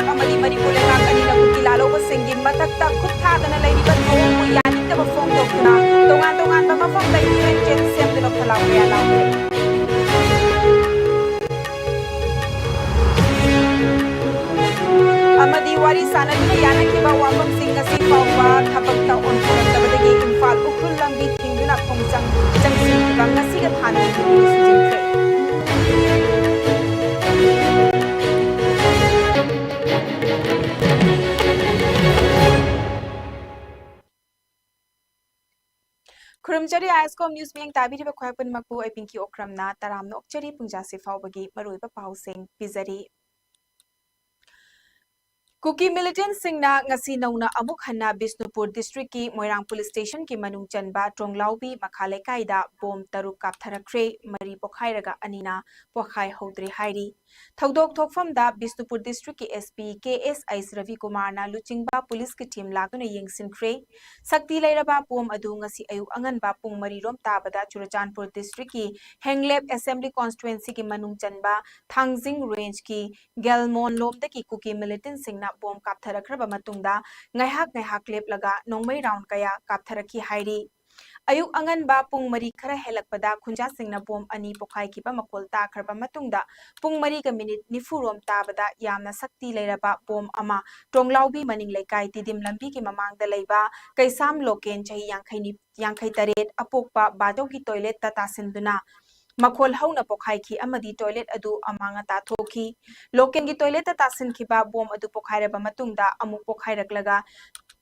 ꯂꯩꯕꯥꯛ ꯑꯃꯗꯤ ꯃꯅꯤꯄꯨꯔ ꯂꯩꯉꯥꯛ ꯑꯅꯤꯅ ꯀꯨꯀꯤ ꯂꯥꯂꯧꯕꯁꯤꯡꯒꯤ ꯃꯊꯛꯇ ꯈꯨꯠ ꯊꯥꯗꯅ ꯂꯩꯔꯤꯕ ꯊꯧꯑꯣꯡꯕꯨ ꯌꯥꯅꯤꯡꯗꯕ ꯐꯣꯡꯗꯣꯛꯇꯨꯅ ꯇꯣꯉꯥꯟ ꯇꯣꯉꯥꯟꯕ ꯃꯐꯝꯗ ꯍ꯭ꯌꯨꯃꯦꯟ ꯆꯦꯟ ꯁꯦꯝꯗꯨꯅ ꯈꯣꯜꯂꯥꯎ ꯀꯌꯥ ꯂꯥꯎꯈ꯭ꯔꯦ amadi wari sanaduna yanakhiba wafamsing ngasi fawba thabakta onthorabdabadagi imphal ukhul lambi thingduna khongchang changsinkiba ngasiga thana nugini sujinkhre Kurumchari Iscom News Ming Tabiri Khwaipun Makpu Ipinki Okramna Taramna Okchari Pungjasi Fawbagi Maruiba Pausing Pizari Kuki militant singna ngasi nauna amuk hanna Bisnupur district ki Moirang police station ki manung chanba Tronglaubi Makhale kaida bom taruk kaptharakre mari pokhairaga anina pokhai hodre hairi Thodok thokfam da Bisnupur district ki SP KS Ais Ravi Kumar na luchingba police ki team laguna yengsinkhre sakti lairaba bom adu ngasi ayu anganba pung mari rom tabada Churachandpur district ki Henglep assembly constituency ki manung chanba Thangjing range ki Gelmon lomda ki Kuki militant singna bom kaptharakraba matungda ngaihak ngaihak leplaga nongmai round kaya kaptharaki hairi ayuk angan ba pung mari khara helakpada khunja singna bom ani pokhai kiba makol ta kharba matungda pung mari ka minute nifurom tabada yamna sakti leiraba bom ama tonglaubi maning lekai tidim lambi ki mamangda leiba kaisam loken chahi yangkhai taret apokpa badau ki toilet ta tasinduna Makhol hauna pokhai ki amadi toilet adu amanga ta thoki loken gi toilet ta tasin khiba bom adu pokhairaba matungda amuk pokhairaklaga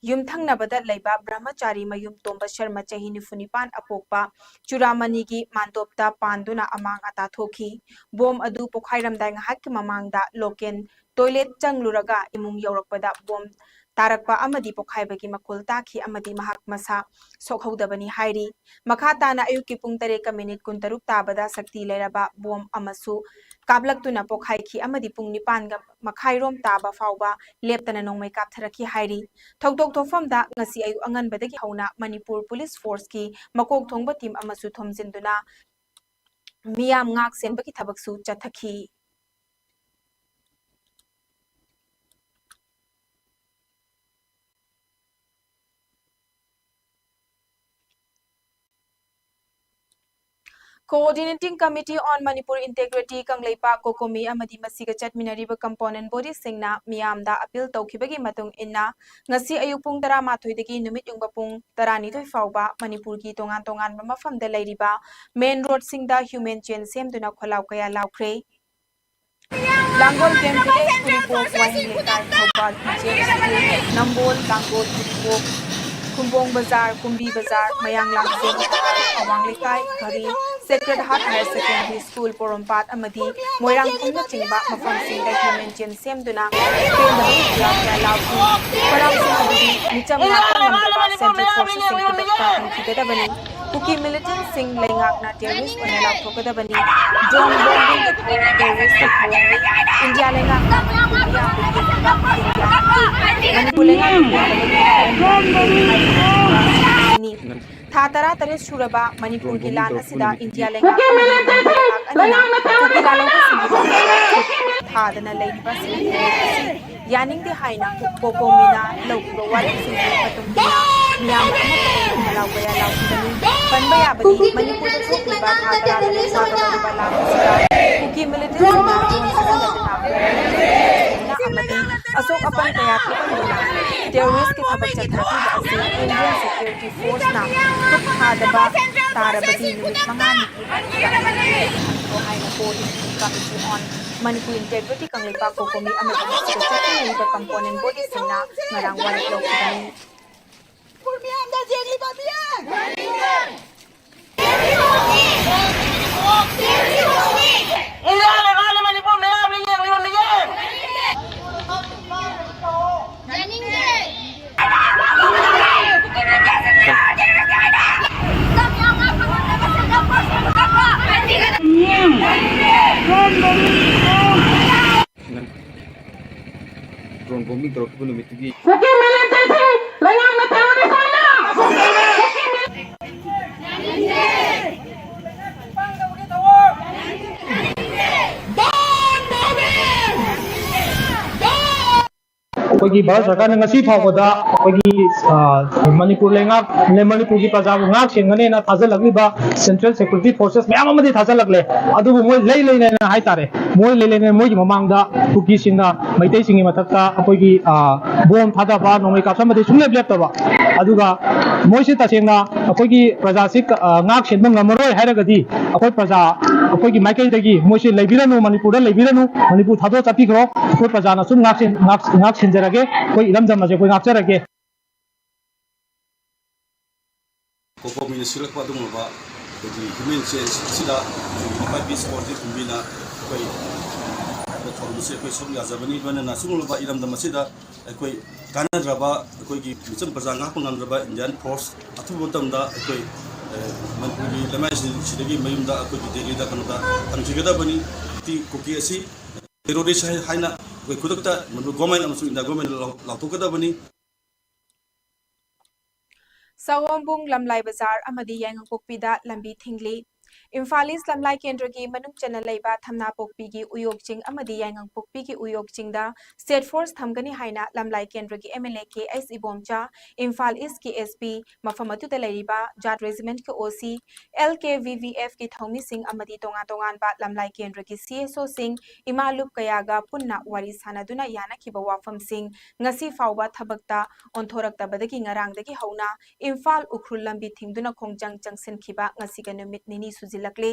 yumthangnabada leiba brahmachari mayum tomba sharma chahi nifunipan apokpa churamani gi mandopta panduna amanga ta thoki bom adu pokhairamdai ngahak ki mamangda loken toilet changluraga imung yorakpada bom tarakpa amadi pokhaibagi makol takhi amadi mahak masa sokhodabani hairi makha tana ayuki pung 3:13 tabada sakti leraba bom amasu kablaktuna pokhaiki amadi pung 9 ga makhairom taba fawba leptana nongmai kaptharaki hairi thokdok thofamda ngasi ayu anganbadagi hauna Manipur police force ki makok thongba team amasu thomjinduna miyam ngak senbaki thabaksu chathaki Coordinating Committee on Manipur Integrity Kangleipa Kokomi amadi masiga chatminariba component body singna miyamda appeal tawkhibagi matung inna ngasi ayupung 13 dagi numit yungba pung 12 fawba Manipur gi tongan tongan mafamda leiriba main road singda human chain semduna kholaw kaya lawkhre Langol Game Village Kuripok Wahing Lekai Thawbal Pije Nambol Langol Kuripok Kumbong Bazar Kumbi Bazar Mayang Langzen Awang Lekai Khari Sacred Heart Higher Secondary School Porompat amadi Moirang Kumna Chingba mafam singda human chain semduna kendabani kya lawki parang singadi nicham nakangamba Central Forces singkudakta hankidabani Kuki militant sing lengak na terrorist onela thokadabani drone bombing ke terrorist India lengak na Manipur Thatara tare suraba Manipur ki lan asida India lenga anina kuki lalong thadana leiba yaning de haina kokomina lokro wari singi patumina miyam halawaya lawdani panbaya badi Manipur da thokliba thatara tare sadaba la kuki military na amadi asok apan kaya terrorist ki thabak chathaki ase Indian Security Force na khadaba tarabadi numit mangani ko haina coordinating committee on Manipur Integrity Kangleipa Kokomi amadi secretary ka component body sina ngarang wali lokani purmiam da jeli babia drone bombing terus pun lebih tinggi. ꯑꯩꯈꯣꯏꯒꯤ ꯚꯥꯔꯠ ꯁꯔꯀꯥꯔꯅ ꯉꯁꯤ ꯐꯥꯎꯕꯗ ꯑꯩꯈꯣꯏꯒꯤ ꯃꯅꯤꯄꯨꯔ ꯂꯩꯉꯥꯛ ꯃꯅꯤꯄꯨꯔꯒꯤ ꯄ꯭ꯔꯖꯥꯕꯨ ꯉꯥꯛ ꯁꯦꯟꯒꯅꯦꯅ ꯊꯥꯖꯜꯂꯛꯂꯤꯕ central security forces ꯃꯌꯥꯝ ꯑꯃꯗꯤ ꯊꯥꯖꯜꯂꯛꯂꯦ ꯑꯗꯨꯕꯨ ꯃꯣꯏ ꯂꯩꯅ ꯍꯥꯏꯇꯥꯔꯦ ꯃꯣꯏ ꯂꯩꯅ ꯃꯣꯏꯒꯤ ꯃꯃꯥꯡꯗ ꯀꯨꯀꯤꯁꯤꯡꯅ ꯃꯩꯇꯩꯁꯤꯡꯒꯤ ꯃꯊꯛꯇ ꯑꯩꯈꯣꯏꯒꯤ ꯕꯣꯝ ꯊꯥꯗꯕ ꯅꯣꯡꯃꯩ ꯀꯥꯞꯁꯟꯕꯗꯤ ꯁꯨꯡꯂꯦꯞ ꯂꯦꯞꯇꯕ ꯑꯗꯨꯒ ꯃꯣꯏꯁꯤ ꯇꯁꯦꯡꯅ ꯑꯩꯈꯣꯏꯒꯤ ꯄ꯭ꯔꯖꯥꯁꯤ ꯉꯥꯛ ꯁꯦꯟꯕ ꯉꯝꯃꯔꯣꯏ ꯍꯥꯏꯔꯒꯗꯤ ꯑꯩꯈꯣꯏ ꯄ꯭ꯔꯖꯥ ꯑꯩꯈꯣꯏꯒꯤ ꯃꯥꯏꯀꯩꯗꯒꯤ ꯃꯣꯏꯁꯤ ꯂꯩꯕꯤꯔꯅꯨ ꯃꯅꯤꯄꯨꯔꯗ ꯂꯩꯕꯤꯔꯅꯨ ꯃꯅꯤꯄꯨꯔ ꯊꯥꯗꯣꯛ ꯆꯠꯄꯤꯈ꯭ꯔꯣ ꯑꯩꯈꯣꯏ ꯄ꯭ꯔꯖꯥꯅ ꯁꯨꯝ ꯉꯥꯛ ꯁꯦꯟꯖꯔꯒꯦ ꯑꯩꯈꯣꯏ ꯏꯔꯝꯗꯝ ꯑꯁꯦ ꯑꯩꯈꯣꯏ ꯉꯥꯛꯆꯔꯒꯦ ꯒꯣꯚꯔꯟꯃꯦꯟꯠꯅ ꯁꯤꯜꯂꯛꯄ ꯑꯗꯨꯒꯨꯝꯂꯕ ꯑꯩꯈꯣꯏꯒꯤ ꯍ꯭ꯌꯨꯃꯦꯟ ꯆꯦꯟꯖ ꯑꯁꯤꯗ ꯌꯨꯅꯤꯐꯥꯏꯠ ꯄꯤꯁ ꯐꯣꯔꯁꯀꯤ ꯀꯨꯝꯕꯤꯅ ꯑꯩꯈꯣꯏ ꯊꯧꯔꯝꯁꯤ ꯑꯩꯈꯣꯏ ꯁꯔꯨꯛ ꯌꯥꯖꯕꯅꯤ ꯂꯣꯏꯅꯅ ꯁꯤꯒꯨꯝꯂꯕ ꯏꯔꯝꯗꯝ ꯑꯁꯤꯗ ꯑꯩꯈꯣꯏ ꯀꯥꯟꯅꯗ꯭ꯔꯕ ꯑꯩꯈꯣꯏꯒꯤ ꯃꯤꯆꯝ ꯄ꯭ꯔꯖꯥ ꯉꯥꯛꯄ ꯉꯝꯗ꯭ꯔꯕ ꯏꯟꯗꯤꯌꯥꯟ ꯐꯣꯔꯁ ꯑꯊꯨꯕ ꯃꯇꯝꯗ ꯑꯩꯈꯣꯏ ꯃꯅꯤꯄꯨꯔꯒꯤ ꯂꯩꯃꯥꯏꯁꯤꯗꯒꯤ ꯃꯌꯨꯝꯗ ꯑꯩꯈꯣꯏꯒꯤ ꯗꯦꯜꯂꯤꯗ ꯀꯩꯅꯣꯗ ꯍꯟꯈꯤꯒꯗꯕꯅꯤ ꯀꯨꯀꯤ ꯑꯁꯤ ꯇꯦꯔꯣꯔꯤꯁ ꯍꯥꯏꯅ ꯑꯩꯈꯣꯏ ꯈꯨꯗꯛꯇ ꯒꯣꯔꯃꯦꯟ ꯑꯃꯁꯨꯡ ꯏꯟꯗꯤꯌꯥ ꯒꯣꯔꯃꯦꯟ ꯂꯥꯎꯊꯣꯛꯀꯗꯕꯅꯤ Sawambung Lamlai Bazar Amadi Yangpokpida Lambi Thingli Imphal East Lamlai Kendragi Manung Chana Leiba Thamna Pokpigi Uyok Ching Amadi Yangpokpigi Uyok Chingda State Force Thamgani Haina Lamlai Kendragi MLA KS Ibomcha Imphal East ki SP Mafamatu Leiba Jat Regiment ki OC LKVVF ki Thomi Singh Amadi Tongan Ba Lamlai Kendragi CSO Singh Imalup Kayaga Punna Wari Sanaduna Yana Kiba Wafam Singh Ngasi Fauba Thabakta Onthorakta Badagi Ngarangdagi Hauna Imphal Ukhul Lambi Thingduna Khongjang Jangsin Khiba Ngasiga Numit Nini Suzilakle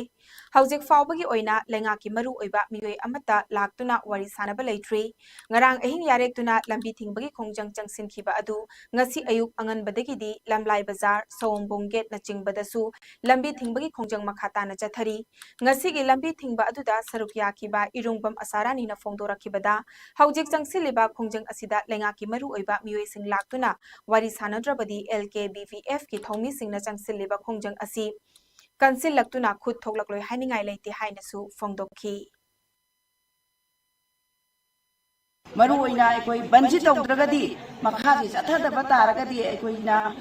Hauzik Faubagi Oina Lengaki Maru Oiba Miyoy Amata Laktuna Wari Sanaba Leitri Ngarang Ahing Yarektuna Lambi Thingbagi Khongjang Jangsin Khiba Adu Ngasi Ayuk Angan Badagidi Lamlai Bazar Sawombong Gate na Chingbadasu Lambi Thingbagi Khongjang Makhata na Chathari Ngasigi Lambi Thingba Aduda Sarukya Kiba Irungbam Asarani na Fongdora Kibada Hauzik Jangsiliba Khongjang Asida Lengaki Maru Oiba Miyoy Sing Laktuna Wari Sanadrabadi LKBVF ki Thomi Singna Changsiliba Khongjang Asi Kansil Laktuna Khut Thoklakloi Hainingai Leite Hainasu Fongdokhi Maru oina ekoi banji tawdragadi makhaji chathadaba taragadi ekoina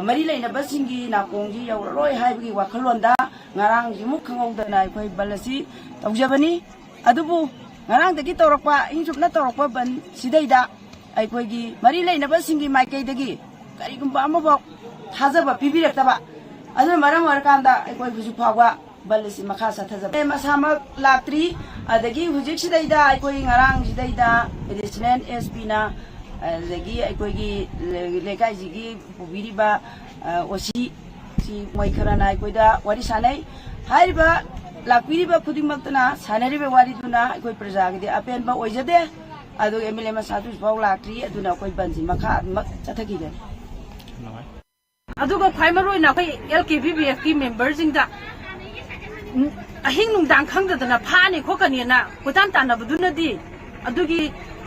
mari leina basingi na kongji yauroi haibgi wakhalonda ngarang jimuk khangowdana ekoi balasi tawjabani adubu ngarang dagi tawrakpa injupna tawrakpa ban sidaida ekoigi mari leina basingi maikaidagi karigumba amabok thajaba pibirektaba adu maram warkanda ekoi buju phagwa balasi makhasa thajaba masamak latri adagi hujik sidaida ekoi ngarang sidaida additional SP na adagi ekoigi lekai jigi pubiriba osi si moi kharana ekoida wari sanai haiba lakpiriba khudingmaktana sanariba wari duna ekoi prajagidi apenba oijade adu MLA masatu baw latri aduna ekoi banji makha chathagide aduga khaimaroi na kai LKVBF ki members ingda ahing nungdang khangdadana phani khokani na kutan tanabuduna di adugi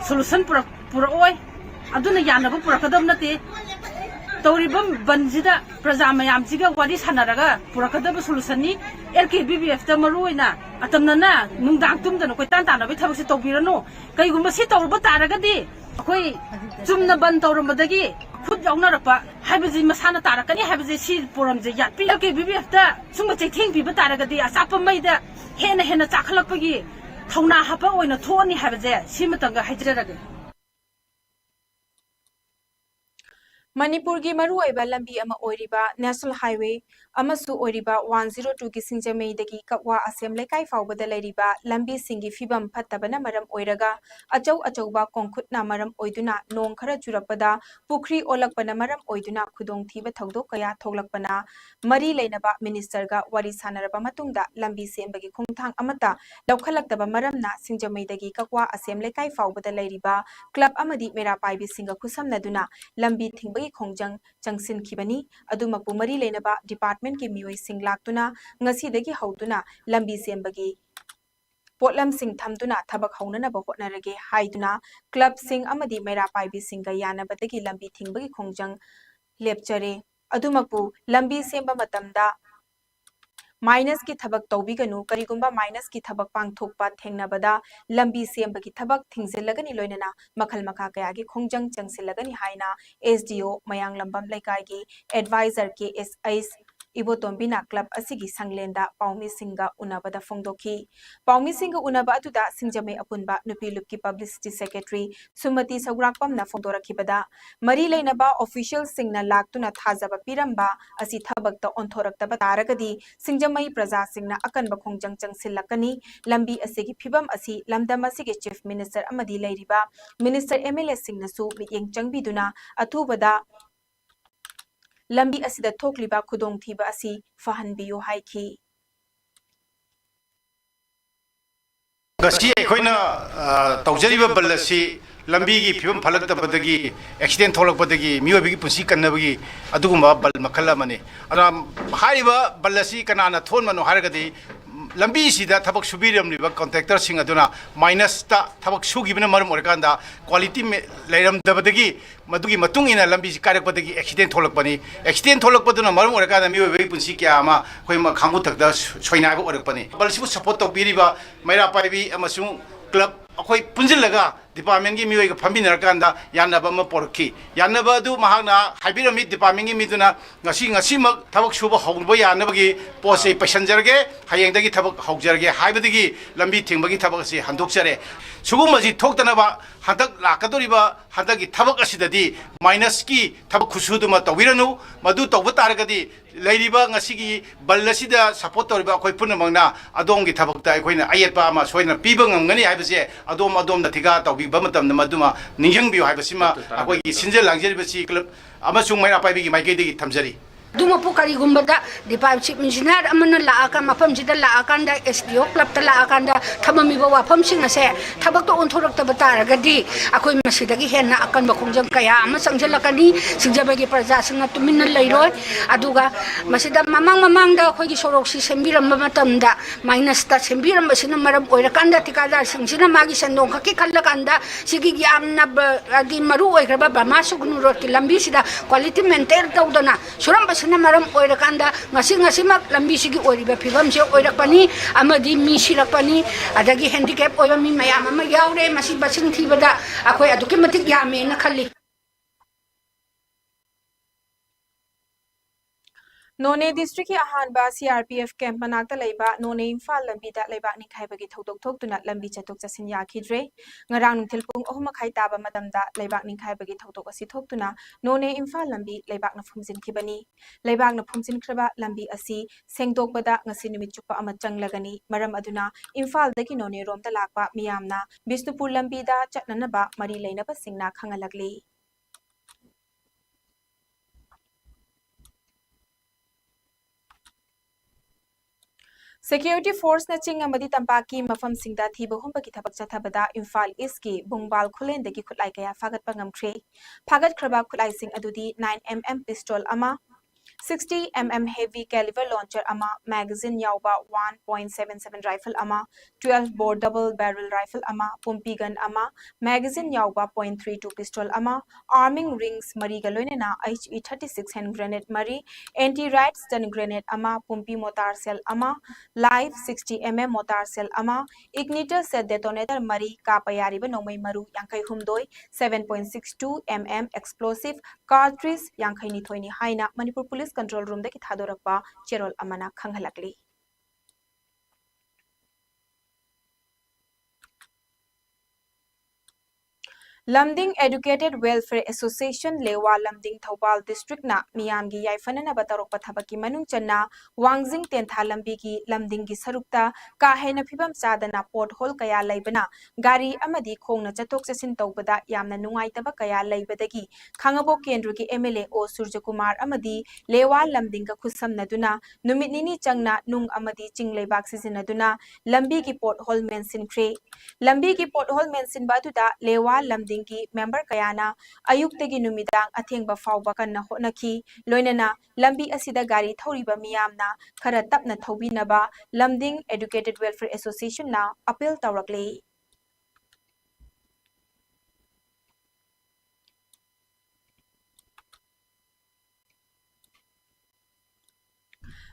solution pura oi aduna yanaba pura kadam nate tawribam banjida praja mayam jiga wari sanaraga pura kadam solution ni LKVBF ta maroi na atamna na nungdang tumdana kutan tanabi thabak se tawbirano kaigumba se tawrba taraga di akoi chumna ban tawrambadagi khut yaunarapa haibaji masana tarakani haibaji si poramje yatpi LKVBF ta sumba chething piba taragadi asapa maida hena chakhalakpagi thawna hapa oina thoni haibaje simatanga haijraraga Manipur gi maru oiba lambi ama oiriba National Highway amasu oiriba 102 ki Singjamei dagi Kakwa Asem Lekai faubada leiriba lambi singi fibam phattabana maram oiraga achauba kongkhutna maram oiduna nong khara churakpada pukri olakpana maram oiduna khudong thiba thogdok kaya thoglakpana mari leinaba minister ga wari sanaraba matungda lambi sembagi khongthang amata laukhalakdaba maramna Singjamei dagi Kakwa Asem Lekai faubada leiriba club amadi mera paibi singa khusamnaduna lambi thingba Khongjang Changsin Khibani Adumapu Mari Lenaba Department ki Mioi Sing Laktuna Ngasidagi Hauduna Lambi Sembagi Potlam Sing Thamduna Thabak Haunana Bahotnarage Haiduna Club Sing Amadi Mera Paibi Singa Yana Batagi Lambi Thingbagi Khongjang Lepchare Adumapu Lambi Semba Matamda Minus ki thabak tawbiganu karigumba minus ki thabak pangthokpa thengnabada lambi sembagi thabak thingzilagani loinana makhal makha kaya gi khongjang changsilagani haina SDO mayang lambam laikai gi advisor KSIs Ibotombina Club Asigi Sanglenda Paumi Singa Unabada Fongdoki. Paumi Singa Unaba Atuda Singjame Apunba Nupi Lupki Publicity Secretary Sumati Sagrakpam na Fongdora Kibada. Mari Lainaba official Singna Laktuna Thazaba Piramba Asi Tabakta Onthoraktaba Taragadi Singjamai Praza Singna Akan Bakong Jangchang Silakani Lambi Asigi Pibam Asi Lamdam Asigi Chief Minister Amadi Lairiba Minister MLA Singnasu Mityeng Changbiduna Atubada Lambi asida thokliba khudongthiba asi fahanbiyo haiki गसी अखोइना तौजरीबा बल असि लंबीगी फिबम फलक्तबदगी accident थोलकबदगी मियोबिगी पुंसी कन्नबगी अदुगुम्बा बल मखल अमने अना हारिबा बल असि कनाना थोनमनो हारगदी लंबी सिदा थबक सुबिरमलिबा contractor सिंग अदुना minus ता थबक सुगिबना मरम ओरकांदा क्वालिटी लेरमदबदगी मदुगी मतुंग इना लंबी कारकबदगी एक्सीडेंट थोलकपनी एक्सीडेंट थोलकपदुना मरम ओरकांदा मियोबिगी पुंसी क्या अमा खोइमा खांगु तकदा सोइनाबा ओरकपनी बलसिबु सपोर्ट तौबिरिबा मैरा पाइबी अमसुंग क्लब अखोई पुंजिलगा डिपार्टमेंट की मियोई फमीनरकांदा यानबा अमा पोरखी यानबा अदु महागना हाइबिरमी डिपार्टमेंट की मिदुना ngasimak थबक सुबा हौबा यानबगी पोसे पैसेंजरगे हयेंदगी थबक हौजरगे हाइबदगी लंबी थिंबगी थबक से हंदोकचरे सुगुमजी थोक्तनबा हंदक लाकदोरिबा हंदगी थबक असिददी माइनस की थबक खुसुदुमा तौबिरनु मदु तौबा तारगदी लेरिबा ngasiगी बल्लसिदा सपोर्ट तौरिबा अखोई पुनमंगना अदोंगी थबकता अखोइना अयेतबा अमा सोइना पीबा ngamgani हाइबसे अदोम अदोम दा थिगा तौबिबा मतमना मदुमा निंजंबियो हाइबसिमा अखोई सिंजल लांजरिबसी क्लब अमसुंग मैरा पाइबिगी माइकेदगी थमजरी दुमपु करिगुम्बदा डिपार्टमेंट चीफ इंजीनियर अमन लाका मफम जिदा लाकांदा एसडीओ क्लब ता लाकांदा थममिबा वाफम सिंग असे थबक तो ओंथोरक्तबा तारगदी अखोई मसिदगी हेन्ना अकन बखोंजंग कया अमा संजलकनी सिंजबगी प्रजा सिंग तुमिन लैरोय अदुगा मसिदा ममांग ममांगदा अखोई सोरोक्सी सेंबिरम मतमदा माइनस ता सेंबिरम बसिना मरम ओइरकांदा तिकादार सिंगसिना मागी संदोंग खकी खल्लकांदा सिगी यामना अदि मरु ओइग्रबा बमा सुगनु रोड की लंबी सिदा क्वालिटी मेंटेन तौदना सुरम सना मरम ओइरकांदा ngasi lambi sigi ओइरिबा फिबम से ओइरकपनी अमदी मी सिरकपनी अदगी हैंडिकैप ओइबा मी मयाम अमा याउरे मसि बसिंग थीबदा अखोय अदुके मतिक यामे न खल्ली None district ahanba CRPF camp manakta leiba none imphal lambi da leiba ni khaibagi thodok thoktuna lambi chatok chasin yakhidre ngarang nungthil pung 3:30 taba matamda leiba ni khaibagi thodok asi thoktuna none imphal lambi leiba na phumjin khibani leiba na phumjin khraba lambi asi sengdokbada ngasi numit chupa ama changlagani maram aduna imphal dagi none rom da lakpa miyamna Bisnupur lambi da chatnanaba mari leinaba singna khangalagli Security force na ching amadi tampaki mafam singda thiba humba ki thabak chathabada Imphal East ki bungbal khulen dagi khutlai kaya fagat pangamkhre fagat khraba khutlai sing adudi 9mm pistol ama 60mm heavy caliber launcher ama magazine yauba 1.77 rifle ama 12 bore double barrel rifle ama pumpi gun ama magazine yauba .32 pistol ama arming rings mari galoinena HE 36 hand grenade mari anti riot stun grenade ama pumpi mortar cell ama live 60mm mortar cell ama igniter set detonator mari kapayari ba nomai maru yankai humdoi 7.62mm explosive cartridge yankai ni thoini haina Manipur Police control room da ki thadorakpa cherol amana khanghalakli Lamding Educated Welfare Association Lewa Lamding Thobal District na Miyamgi Yaifanana Batarok Pathabaki Manung Channa Wangjing Tentha Lambi ki Lamding gi Sarukta Kahena Phibam Sadana Port Hole Kaya Laibana Gari Amadi Khongna Chatok Chasin Tawbada Yamna Nungaitaba Kaya Laibadagi Khangabo Kendru ki MLA O Surjakumar Amadi Lewa Lamding ka Khusam Naduna Numit Nini Changna Nung Amadi Ching Leibak Sizinaduna Lambi ki Port Hole Mensin Kre Lambi ki Port Hole Mensin Batuda Lewa Lamding की member कयाना अयुक्तगी नुमिदांग अथेंगबा फावबा कन्ना होनखी लोइनना लंबी असिदा गाड़ी थौरिबा मियामना खरा तपना थौबिनबा Lamding educated welfare association ना appeal तौरकले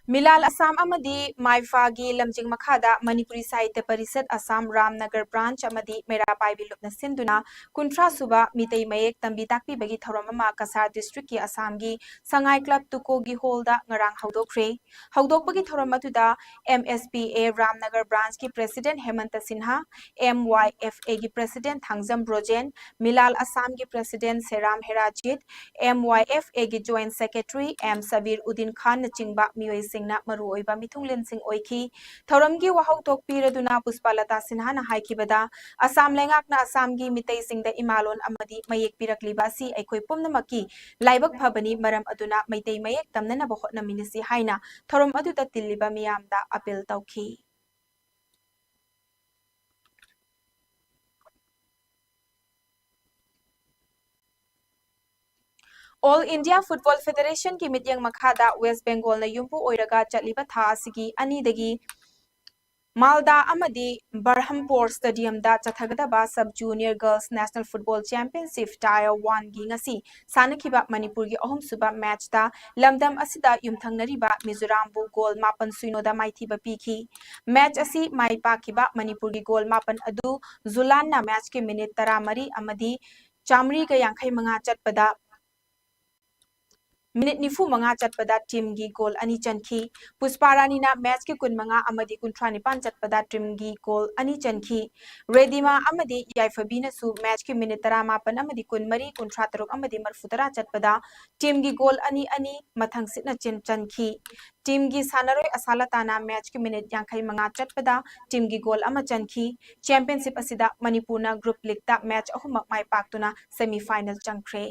Milal Assam Amadi Maifagi Lamjing Makada Manipuri Sahitya Parisat Assam Ramnagar Branch Amadi Mera Paibi Lupna Sinduna Kuntra Suba Mitei Mayek Tambi Takpi Bagi Tharamama Kasar District ki Assam gi Sangai Club Tuko gi Holda Ngarang Haudokre Haudokbagi Tharamatuda MSPA Ramnagar Branch ki President Hemanta Sinha MYFA gi President Thangzam Brojen Milal Assam gi President Seram Herajit MYFA gi Joint Secretary M Sabir Udin Khan Chingba Mioi Singna Maru Oiba Mithunglen Sing Oiki Thoramgi Wahau Tokpiraduna Puspalata Sinhana Haikibada Assam Lengakna Assamgi Mitei Singda Imalon Amadi Mayek Pirakliba Si Aikoi Pumnamaki Laibak Phabani Maram Aduna Maitei Mayek Tamnana Bohotna Minisi Haina Thoram Aduda Tiliba Miyamda Appeal Tauki All India Football Federation ki mityang makhada West Bengal na yumpu oiraga chatliba tha asigi ani dagi Malda Amadi Barhampur Stadium da Chathagadaba Sub Junior Girls National Football Championship Tier 1 gi ngasi sanakiba Manipur gi ahum suba match da lamdam asida yumthangnariba Mizoram bu goal mapan suino da maithiba piki match asi mai pakiba Manipur gi goal mapan adu Zulan na match ki minute 13 amadi Chamri ga yankhai manga chatpada Minute nifu manga chatpada team gi goal ani chanki Pusparani na match ki kun manga amadi kun trani pan chatpada team gi goal ani chanki Redima amadi Yaifabina su match ki minute tarama pan amadi kun mari kun trataruk amadi marfutara chatpada team gi goal ani mathang sitna chanki team gi sanaroi asalata na match ki minute yankhai manga chatpada team gi goal ama chanki championship asida Manipurna group league da match ahumak mai paktuna semi final changkre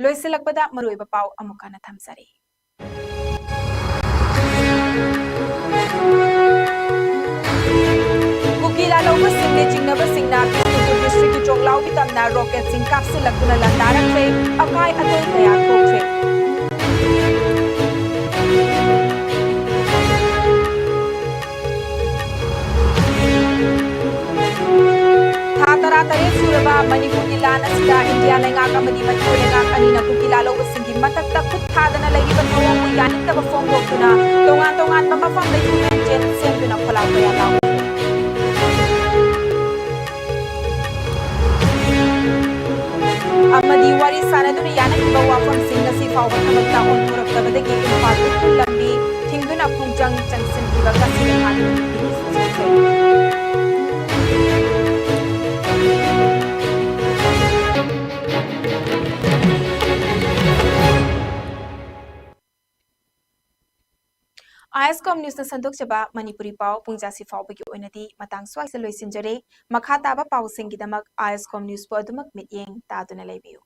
Loisilakpada maruiba pau amukana thamsari Kukila lauba singde jingnaba singna Bisnupur district ki Chonglau bitamna rocket sing kapsilakuna landarakre akai atoi kaya thokre Tara suraba Manipur ki lan asida India lengak amadi Manipur lengak anina kukila lauba singi matakta khut thadana laiba thawang mu yanik taba fongdokuna tongan mafam leitumen jen senduna kholau kaya lau Amadi wari sanaduna yanak iba wafam singa si fawba thabakta onturak tabadagi impal utul lambi thingduna khungjang changsin iba kasi lengani Iscom News na sandok chaba Manipuri pau pungjasi fawbagi oinadi matang swai se loisinjare makha taba pau singidamak Iscom News po adumak mityeng taduna leibiu